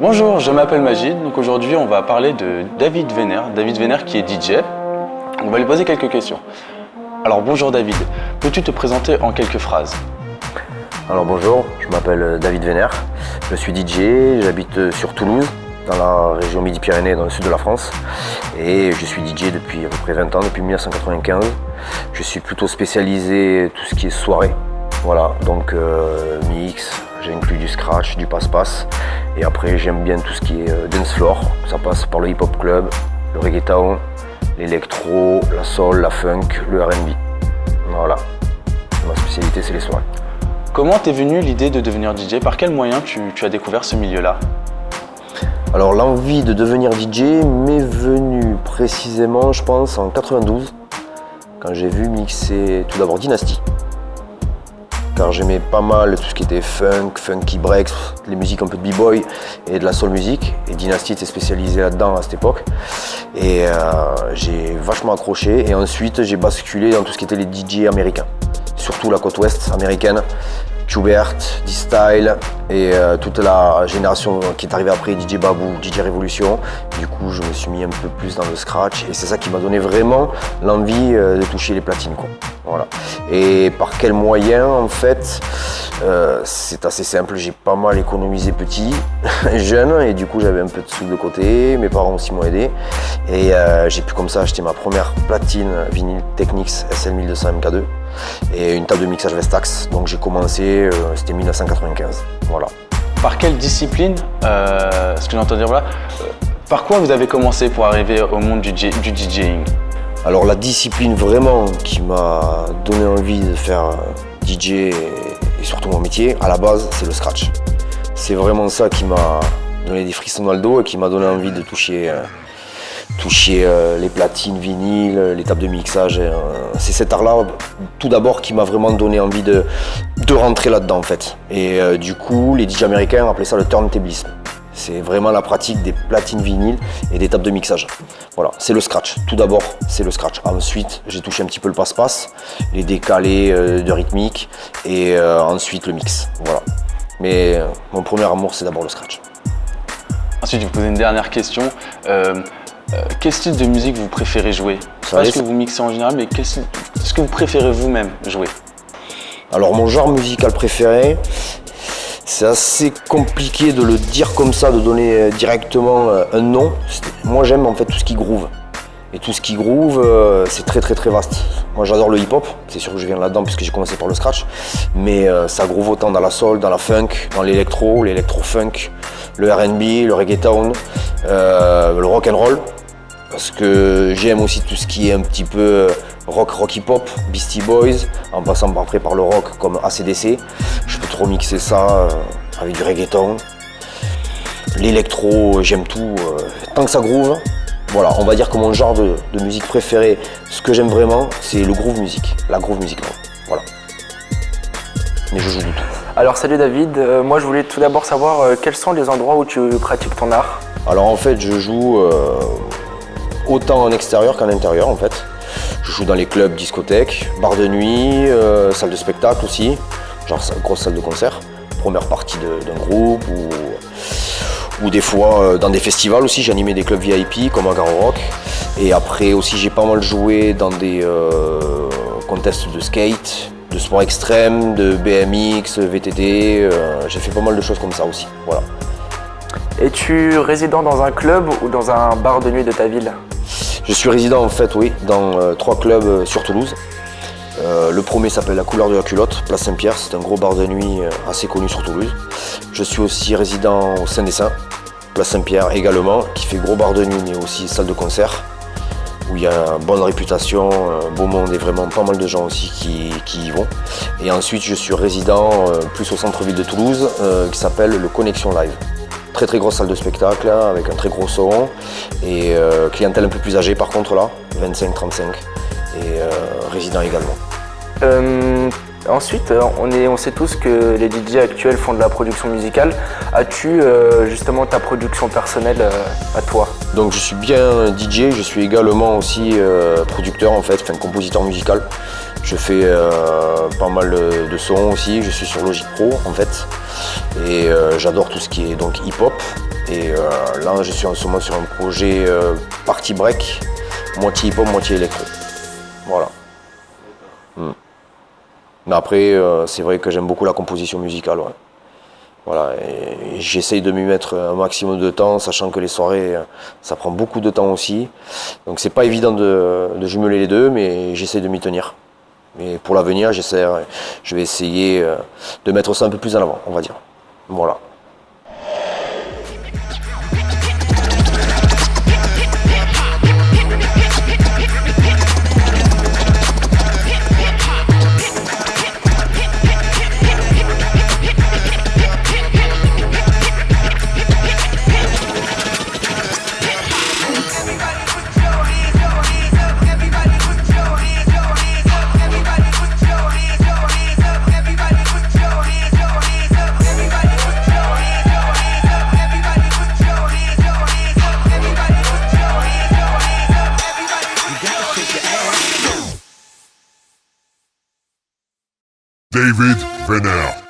Bonjour, je m'appelle Magid. Donc aujourd'hui, on va parler de David Vénère. David Vénère qui est DJ. On va lui poser quelques questions. Alors bonjour David, peux-tu te présenter en quelques phrases? Alors bonjour, je m'appelle David Vénère, je suis DJ, j'habite sur Toulouse, dans la région Midi-Pyrénées, dans le sud de la France. Et je suis DJ depuis à peu près 20 ans, depuis 1995. Je suis plutôt spécialisé tout ce qui est soirée. Voilà, donc mix, j'ai inclus du scratch, du passe-passe. Et après j'aime bien tout ce qui est dance floor. Ça passe par le hip-hop club, le reggaeton, l'électro, la soul, la funk, le R&B. Voilà, ma spécialité c'est les soirées. Comment t'es venue l'idée de devenir DJ? Par quels moyens tu as découvert ce milieu-là? Alors l'envie de devenir DJ m'est venue précisément, je pense, en 92, quand j'ai vu mixer tout d'abord Dynasty. Car j'aimais pas mal tout ce qui était funk, funky breaks, les musiques un peu de b-boy et de la soul music. Et Dynasty était spécialisé là-dedans à cette époque. Et j'ai vachement accroché. Et ensuite j'ai basculé dans tout ce qui était les DJ américains. Surtout la côte ouest américaine. Qbert, D-Style et toute la génération qui est arrivée après, DJ Babou, DJ Révolution. Du coup, je me suis mis un peu plus dans le scratch et c'est ça qui m'a donné vraiment l'envie de toucher les platines, quoi. Voilà. Et par quels moyens, en fait, c'est assez simple. J'ai pas mal économisé petit, jeune, et du coup, j'avais un peu de sous de côté. Mes parents aussi m'ont aidé et j'ai pu comme ça acheter ma première platine vinyle Technics SL1200 MK2 et une table de mixage Vestax. Donc j'ai commencé, c'était 1995. Voilà. Par quelle discipline, ce que j'entends dire là, par quoi vous avez commencé pour arriver au monde du DJing? Alors la discipline vraiment qui m'a donné envie de faire DJ et surtout mon métier, à la base, c'est le scratch. C'est vraiment ça qui m'a donné des frissons dans le dos et qui m'a donné envie de toucher les platines, vinyles, les tables de mixage. C'est cet art-là, tout d'abord, qui m'a vraiment donné envie de rentrer là-dedans, en fait. Et du coup, les DJ américains appelaient ça le turntablisme. C'est vraiment la pratique des platines vinyles et des tables de mixage. Voilà, c'est le scratch. Tout d'abord, c'est le scratch. Ensuite, j'ai touché un petit peu le passe-passe, les décalés de rythmique et ensuite le mix. Voilà. Mais mon premier amour, c'est d'abord le scratch. Ensuite, je vais vous poser une dernière question. Quel style de musique vous préférez jouer? Pas ce que vous mixez en général, mais ce que vous préférez vous-même jouer? Alors mon genre musical préféré, c'est assez compliqué de le dire comme ça, de donner directement un nom. Moi j'aime en fait tout ce qui groove. Et tout ce qui groove, c'est très très très vaste. Moi j'adore le hip-hop, c'est sûr que je viens là-dedans puisque j'ai commencé par le scratch. Mais ça groove autant dans la soul, dans la funk, dans l'électro-funk, le R&B, le reggaeton, le rock and roll. Parce que j'aime aussi tout ce qui est un petit peu rock hip-hop, Beastie Boys, en passant après par le rock comme AC/DC. Je peux trop mixer ça avec du reggaeton. L'électro, j'aime tout, tant que ça groove. Voilà, on va dire que mon genre de musique préféré, ce que j'aime vraiment, c'est le groove music, la groove music. Voilà. Mais je joue du tout. Alors salut David, moi je voulais tout d'abord savoir quels sont les endroits où tu pratiques ton art? Alors en fait, je joue autant en extérieur qu'en intérieur en fait. Je joue dans les clubs, discothèques, bars de nuit, salles de spectacle aussi, genre grosse salle de concert, première partie d'un groupe ou des fois dans des festivals aussi. J'ai animé des clubs VIP comme à Garo Rock et après aussi j'ai pas mal joué dans des contests de skate, de sport extrême, de BMX, VTT, j'ai fait pas mal de choses comme ça aussi, voilà. Es-tu résident dans un club ou dans un bar de nuit de ta ville? Je suis résident en fait, oui, dans 3 clubs sur Toulouse. Le premier s'appelle La Couleur de la Culotte, place Saint-Pierre, c'est un gros bar de nuit assez connu sur Toulouse. Je suis aussi résident au Saint des Saints, place Saint-Pierre également, qui fait gros bar de nuit mais aussi salle de concert, où il y a une bonne réputation, beau monde et vraiment pas mal de gens aussi qui y vont. Et ensuite je suis résident plus au centre-ville de Toulouse, qui s'appelle le Connexion Live. Très très grosse salle de spectacle hein, avec un très gros son et clientèle un peu plus âgée par contre là, 25-35 et résident également. Ensuite, on sait tous que les DJ actuels font de la production musicale. As-tu justement ta production personnelle à toi? Donc je suis bien DJ, je suis également aussi producteur en fait, enfin compositeur musical. Je fais pas mal de sons aussi, je suis sur Logic Pro en fait. Et j'adore tout ce qui est donc hip-hop. Et là je suis en ce moment sur un projet party break, moitié hip-hop, moitié électro. Voilà. Mais après, c'est vrai que j'aime beaucoup la composition musicale. Ouais. Voilà, et j'essaye de m'y mettre un maximum de temps, sachant que les soirées, ça prend beaucoup de temps aussi. Donc c'est pas évident de jumeler les deux, mais j'essaye de m'y tenir. Mais pour l'avenir, je vais essayer de mettre ça un peu plus en avant, on va dire. Voilà. David Venner.